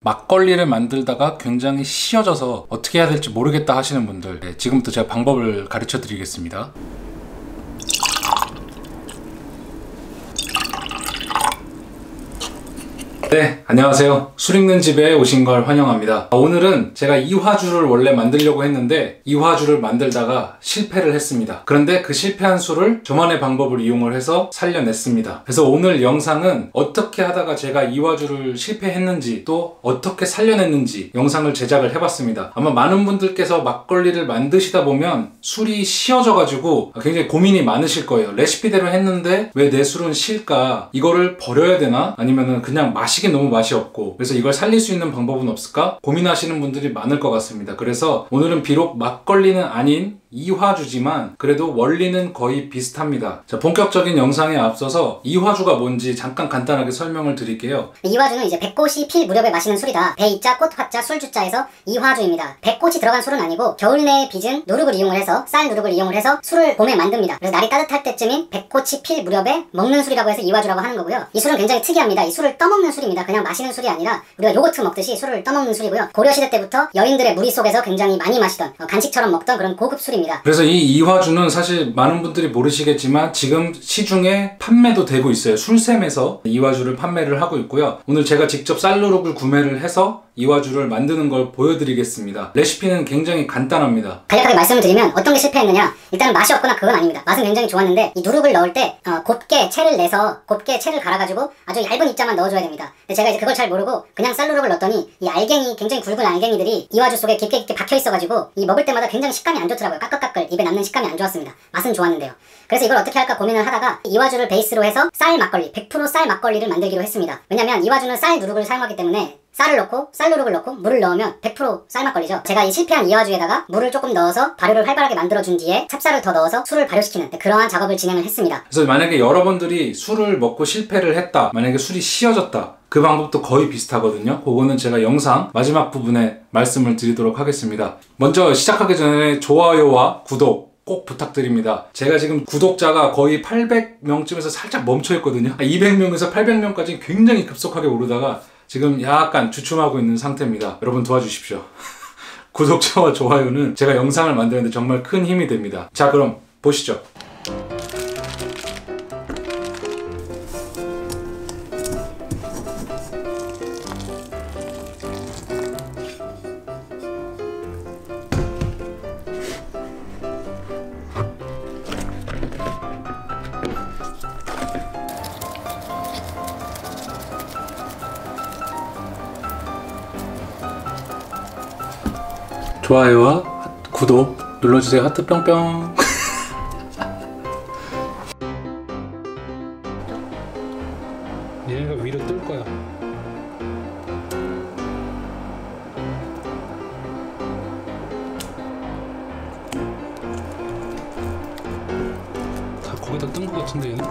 막걸리를 만들다가 굉장히 씌어져서 어떻게 해야 될지 모르겠다 하시는 분들, 지금부터 제가 방법을 가르쳐 드리겠습니다. 네, 안녕하세요. 술 읽는 집에 오신 걸 환영합니다. 오늘은 제가 이화주를 원래 만들려고 했는데 이화주를 만들다가 실패를 했습니다. 그런데 그 실패한 술을 저만의 방법을 이용을 해서 살려냈습니다. 그래서 오늘 영상은 어떻게 하다가 제가 이화주를 실패했는지 또 어떻게 살려냈는지 영상을 제작을 해봤습니다. 아마 많은 분들께서 막걸리를 만드시다 보면 술이 씌어져가지고 굉장히 고민이 많으실 거예요. 레시피대로 했는데 왜 내 술은 실까? 이거를 버려야 되나? 아니면은 그냥 마시기 너무 맛이 없고, 그래서 이걸 살릴 수 있는 방법은 없을까? 고민하시는 분들이 많을 것 같습니다. 그래서 오늘은 비록 막걸리는 아닌 이화주지만 그래도 원리는 거의 비슷합니다. 자, 본격적인 영상에 앞서서 이화주가 뭔지 잠깐 간단하게 설명을 드릴게요. 이화주는 이제 백꽃이 필 무렵에 마시는 술이다. 배이자, 꽃화자, 술주자에서 이화주입니다. 백꽃이 들어간 술은 아니고 겨울 내에 빚은 누룩을 이용을 해서, 쌀 누룩을 이용을 해서 술을 봄에 만듭니다. 그래서 날이 따뜻할 때쯤인 백꽃이 필 무렵에 먹는 술이라고 해서 이화주라고 하는 거고요. 이 술은 굉장히 특이합니다. 이 술을 떠먹는 술입니다. 그냥 마시는 술이 아니라 우리가 요거트 먹듯이 술을 떠먹는 술이고요. 고려시대 때부터 여인들의 무리 속에서 굉장히 많이 마시던, 간식처럼 먹던 그런 고급 술입니다. 그래서 이 이화주는 사실 많은 분들이 모르시겠지만 지금 시중에 판매도 되고 있어요. 술샘에서 이화주를 판매를 하고 있고요. 오늘 제가 직접 쌀누룩을 구매를 해서 이화주를 만드는 걸 보여드리겠습니다. 레시피는 굉장히 간단합니다. 간략하게 말씀을 드리면 어떤 게 실패했느냐, 일단은 맛이 없거나 그건 아닙니다. 맛은 굉장히 좋았는데 이 누룩을 넣을 때 곱게 채를 내서 곱게 채를 갈아가지고 아주 얇은 입자만 넣어줘야 됩니다. 근데 제가 이제 그걸 잘 모르고 그냥 쌀누룩을 넣었더니 이 알갱이, 굉장히 굵은 알갱이들이 이화주 속에 깊게 박혀 있어가지고 이 먹을 때마다 굉장히 식감이 안 좋더라고요. 까끌까끌 입에 남는 식감이 안 좋았습니다. 맛은 좋았는데요. 그래서 이걸 어떻게 할까 고민을 하다가 이화주를 베이스로 해서 쌀 막걸리, 100% 쌀 막걸리를 만들기로 했습니다. 왜냐면 이화주는 쌀 누룩을 사용하기 때문에 쌀을 넣고 쌀누룩을 넣고 물을 넣으면 100% 쌀막걸리죠. 제가 이 실패한 이화주에다가 물을 조금 넣어서 발효를 활발하게 만들어준 뒤에 찹쌀을 더 넣어서 술을 발효시키는 그러한 작업을 진행을 했습니다. 그래서 만약에 여러분들이 술을 먹고 실패를 했다, 만약에 술이 씌어졌다, 그 방법도 거의 비슷하거든요. 그거는 제가 영상 마지막 부분에 말씀을 드리도록 하겠습니다. 먼저 시작하기 전에 좋아요와 구독 꼭 부탁드립니다. 제가 지금 구독자가 거의 800명쯤에서 살짝 멈춰있거든요. 200명에서 800명까지 굉장히 급속하게 오르다가 지금 약간 주춤하고 있는 상태입니다. 여러분 도와주십시오. 구독자와 좋아요는 제가 영상을 만드는데 정말 큰 힘이 됩니다. 자, 그럼 보시죠. 좋아요와 구독 눌러주세요. 하트 뿅뿅. 얘가 위로 뜰 거야. 다 거기다 뜬 거 같은데 얘는?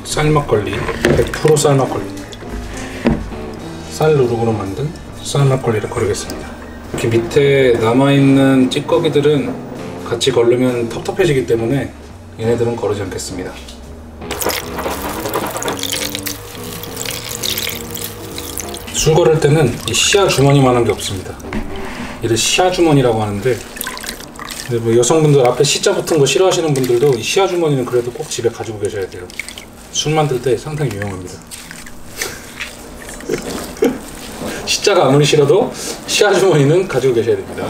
쌀막걸리, 100% 쌀막걸리. 쌀 누룩으로 만든 쌀막걸리를 거르겠습니다. 이렇게 밑에 남아있는 찌꺼기들은 같이 걸르면 텁텁해지기 때문에 얘네들은 거르지 않겠습니다. 술 거를 때는 이 시야 주머니만한 게 없습니다. 이를 시야 주머니라고 하는데, 뭐 여성분들 앞에 시자 붙은 거 싫어하시는 분들도 이 시야 주머니는 그래도 꼭 집에 가지고 계셔야 돼요. 술 만들 때 상당히 유용합니다. 시자가 아무리 싫어도 시야 주머니는 가지고 계셔야 됩니다.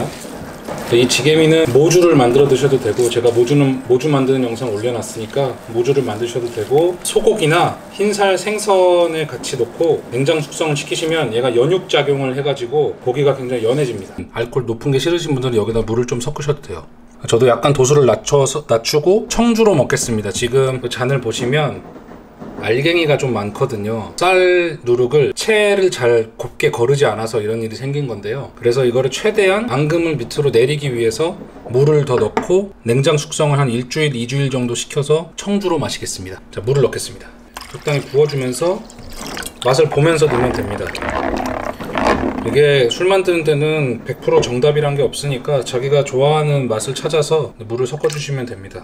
이 지게미는 모주를 만들어 드셔도 되고, 제가 모주 만드는 영상 올려놨으니까 모주를 만드셔도 되고, 소고기나 흰살 생선에 같이 넣고 냉장 숙성을 시키시면 얘가 연육 작용을 해가지고 고기가 굉장히 연해집니다. 알코올 높은 게 싫으신 분들은 여기다 물을 좀 섞으셔도 돼요. 저도 약간 도수를 낮추고 청주로 먹겠습니다. 지금 그 잔을 보시면 알갱이가 좀 많거든요. 쌀 누룩을 채를 잘 곱게 거르지 않아서 이런 일이 생긴 건데요. 그래서 이거를 최대한 앙금을 밑으로 내리기 위해서 물을 더 넣고 냉장 숙성을 한 일주일, 2주일 정도 시켜서 청주로 마시겠습니다. 자, 물을 넣겠습니다. 적당히 부어주면서 맛을 보면서 넣으면 됩니다. 이게 술 만드는 데는 100% 정답이란 게 없으니까 자기가 좋아하는 맛을 찾아서 물을 섞어주시면 됩니다.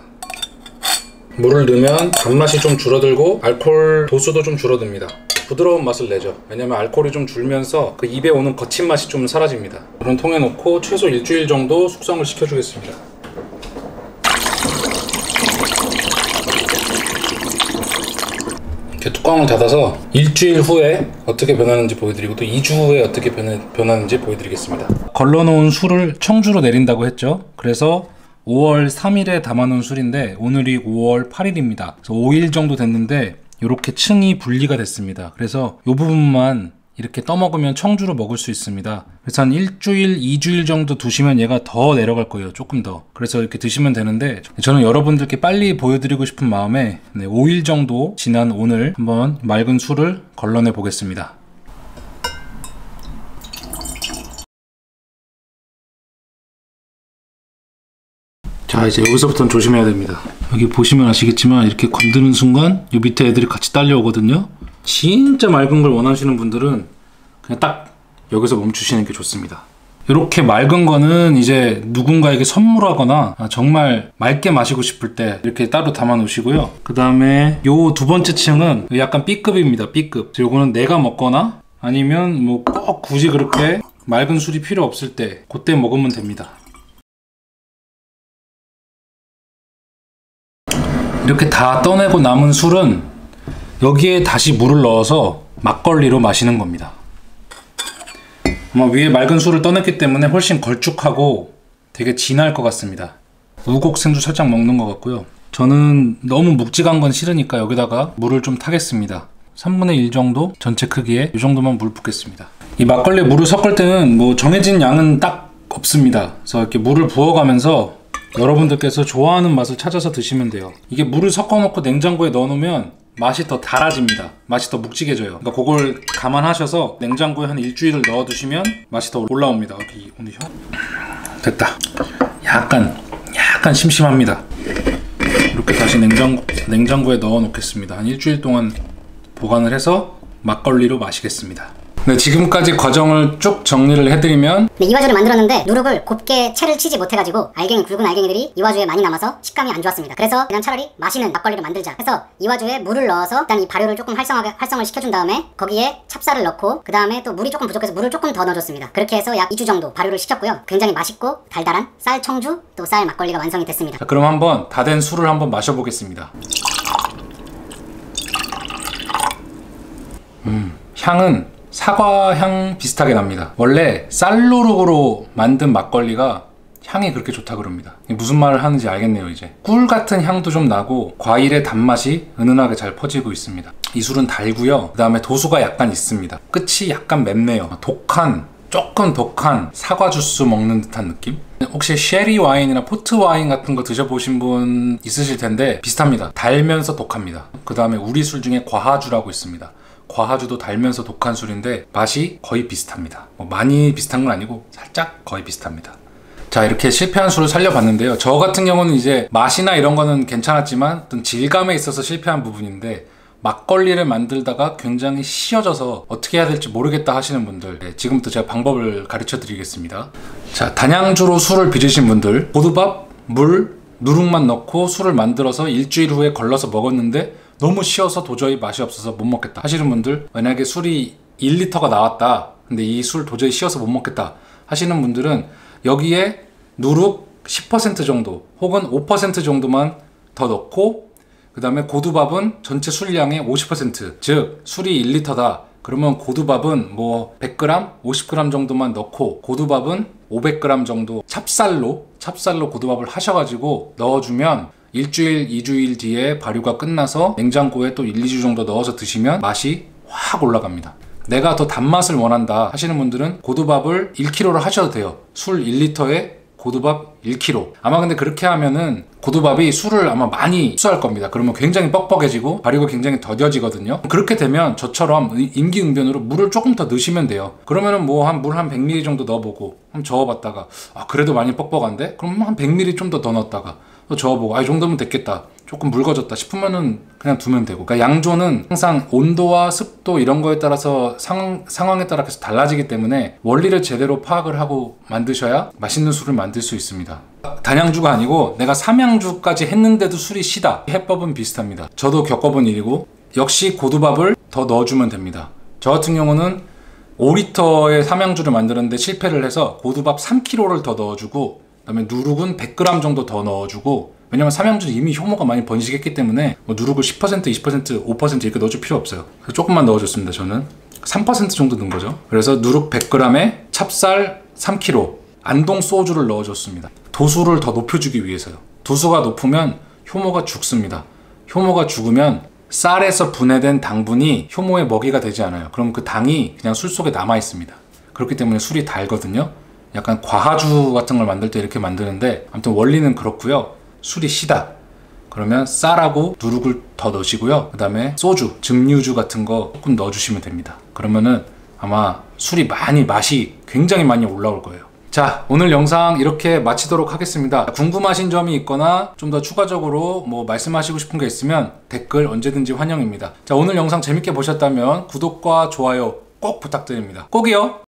물을 넣으면 단맛이 좀 줄어들고 알코올 도수도 좀 줄어듭니다. 부드러운 맛을 내죠. 왜냐면 알코올이 좀 줄면서 그 입에 오는 거친 맛이 좀 사라집니다. 이런 통에 넣고 최소 일주일 정도 숙성을 시켜주겠습니다. 이렇게 뚜껑을 닫아서 일주일 후에 어떻게 변하는지 보여드리고 또 2주 후에 어떻게 변하는지 보여드리겠습니다. 걸러놓은 술을 청주로 내린다고 했죠. 그래서 5월 3일에 담아놓은 술인데 오늘이 5월 8일입니다. 그래서 5일 정도 됐는데 이렇게 층이 분리가 됐습니다. 그래서 이 부분만 이렇게 떠먹으면 청주로 먹을 수 있습니다. 그래서 한 일주일, 2주일 정도 두시면 얘가 더 내려갈 거예요. 조금 더. 그래서 이렇게 드시면 되는데 저는 여러분들께 빨리 보여드리고 싶은 마음에 5일 정도 지난 오늘 한번 맑은 술을 걸러내 보겠습니다. 자, 이제 여기서부터는 조심해야 됩니다. 여기 보시면 아시겠지만 이렇게 건드는 순간 이 밑에 애들이 같이 딸려오거든요. 진짜 맑은 걸 원하시는 분들은 그냥 딱 여기서 멈추시는 게 좋습니다. 이렇게 맑은 거는 이제 누군가에게 선물하거나 정말 맑게 마시고 싶을 때 이렇게 따로 담아 놓으시고요. 그 다음에 요 두 번째 층은 약간 B급입니다. B급. 요거는 내가 먹거나 아니면 뭐 꼭 굳이 그렇게 맑은 술이 필요 없을 때 그때 먹으면 됩니다. 이렇게 다 떠내고 남은 술은 여기에 다시 물을 넣어서 막걸리로 마시는 겁니다. 아마 위에 맑은 술을 떠냈기 때문에 훨씬 걸쭉하고 되게 진할 것 같습니다. 우곡생도 살짝 먹는 것 같고요. 저는 너무 묵직한 건 싫으니까 여기다가 물을 좀 타겠습니다. 3분의 1 정도 전체 크기에 이 정도만 물 붓겠습니다. 이 막걸리에 물을 섞을 때는 뭐 정해진 양은 딱 없습니다. 그래서 이렇게 물을 부어가면서 여러분들께서 좋아하는 맛을 찾아서 드시면 돼요. 이게 물을 섞어놓고 냉장고에 넣어놓으면 맛이 더 달아집니다. 맛이 더 묵직해져요. 그러니까 그걸 감안하셔서 냉장고에 한 일주일을 넣어두시면 맛이 더 올라옵니다. 여기 오늘 됐다. 약간 심심합니다. 이렇게 다시 냉장고에 넣어 놓겠습니다. 한 일주일 동안 보관을 해서 막걸리로 마시겠습니다. 네, 지금까지 과정을 쭉 정리를 해드리면 이화주를 만들었는데 누룩을 곱게 채를 치지 못해가지고 굵은 알갱이들이 이화주에 많이 남아서 식감이 안 좋았습니다. 그래서 그냥 차라리 마시는 막걸리를 만들자 해서 이화주에 물을 넣어서 일단 이 발효를 조금 활성을 시켜준 다음에 거기에 찹쌀을 넣고 그 다음에 또 물이 조금 부족해서 물을 조금 더 넣어줬습니다. 그렇게 해서 약 2주 정도 발효를 시켰고요. 굉장히 맛있고 달달한 쌀 청주 또 쌀 막걸리가 완성이 됐습니다. 자, 그럼 한번 다 된 술을 한번 마셔보겠습니다. 향은 사과향 비슷하게 납니다. 원래 쌀누룩으로 만든 막걸리가 향이 그렇게 좋다 그럽니다. 무슨 말을 하는지 알겠네요. 이제 꿀 같은 향도 좀 나고 과일의 단맛이 은은하게 잘 퍼지고 있습니다. 이 술은 달고요. 그 다음에 도수가 약간 있습니다. 끝이 약간 맵네요. 조금 독한 사과 주스 먹는 듯한 느낌? 혹시 쉐리 와인이나 포트 와인 같은 거 드셔보신 분 있으실 텐데 비슷합니다. 달면서 독합니다. 그 다음에 우리 술 중에 과하주라고 있습니다. 과하주도 달면서 독한 술인데 맛이 거의 비슷합니다. 뭐 많이 비슷한 건 아니고 살짝 거의 비슷합니다. 자, 이렇게 실패한 술을 살려봤는데요. 저 같은 경우는 이제 맛이나 이런 거는 괜찮았지만 어떤 질감에 있어서 실패한 부분인데 막걸리를 만들다가 굉장히 쉬어져서 어떻게 해야 될지 모르겠다 하시는 분들, 지금부터 제가 방법을 가르쳐 드리겠습니다. 자, 단양주로 술을 빚으신 분들, 고두밥, 물, 누룩만 넣고 술을 만들어서 일주일 후에 걸러서 먹었는데 너무 쉬어서 도저히 맛이 없어서 못 먹겠다 하시는 분들, 만약에 술이 1리터가 나왔다, 근데 이 술 도저히 쉬어서 못 먹겠다 하시는 분들은 여기에 누룩 10% 정도 혹은 5% 정도만 더 넣고, 그 다음에 고두밥은 전체 술량의 50%, 즉 술이 1리터다 그러면 고두밥은 뭐 100g, 50g 정도만 넣고 고두밥은 500g 정도 찹쌀로 고두밥을 하셔가지고 넣어주면 일주일, 2주일 뒤에 발효가 끝나서 냉장고에 또 1, 2주 정도 넣어서 드시면 맛이 확 올라갑니다. 내가 더 단맛을 원한다 하시는 분들은 고두밥을 1kg를 하셔도 돼요. 술 1리터에 고두밥 1kg. 아마 근데 그렇게 하면은 고두밥이 술을 아마 많이 흡수할 겁니다. 그러면 굉장히 뻑뻑해지고 발효가 굉장히 더뎌지거든요. 그렇게 되면 저처럼 임기응변으로 물을 조금 더 넣으시면 돼요. 그러면은 뭐 물 한 100ml 정도 넣어보고 한번 저어봤다가 그래도 많이 뻑뻑한데? 그럼 한 100ml 좀 더 넣었다가 또 저어보고 이 정도면 됐겠다, 조금 묽어졌다 싶으면은 그냥 두면 되고. 그러니까 양조는 항상 온도와 습도 이런 거에 따라서 상황에 따라 계속 달라지기 때문에 원리를 제대로 파악을 하고 만드셔야 맛있는 술을 만들 수 있습니다. 단양주가 아니고 내가 삼양주까지 했는데도 술이 시다, 해법은 비슷합니다. 저도 겪어본 일이고, 역시 고두밥을 더 넣어주면 됩니다. 저 같은 경우는 5리터의 삼양주를 만드는데 실패를 해서 고두밥 3kg를 더 넣어주고, 그 다음에 누룩은 100g 정도 더 넣어주고, 왜냐면 삼양주는 이미 효모가 많이 번식했기 때문에 뭐 누룩을 10%, 20%, 5% 이렇게 넣어줄 필요 없어요. 그래서 조금만 넣어줬습니다. 저는 3% 정도 넣은 거죠. 그래서 누룩 100g에 찹쌀 3kg, 안동 소주를 넣어줬습니다. 도수를 더 높여주기 위해서요. 도수가 높으면 효모가 죽습니다. 효모가 죽으면 쌀에서 분해된 당분이 효모의 먹이가 되지 않아요. 그럼 그 당이 그냥 술 속에 남아 있습니다. 그렇기 때문에 술이 달거든요. 약간 과하주 같은 걸 만들 때 이렇게 만드는데, 아무튼 원리는 그렇고요. 술이 시다 그러면 쌀하고 누룩을 더 넣으시고요. 그 다음에 소주, 증류주 같은 거 조금 넣어주시면 됩니다. 그러면은 아마 술이 맛이 굉장히 많이 올라올 거예요. 자, 오늘 영상 이렇게 마치도록 하겠습니다. 궁금하신 점이 있거나 좀 더 추가적으로 뭐 말씀하시고 싶은 게 있으면 댓글 언제든지 환영입니다. 자, 오늘 영상 재밌게 보셨다면 구독과 좋아요 꼭 부탁드립니다. 꼭이요.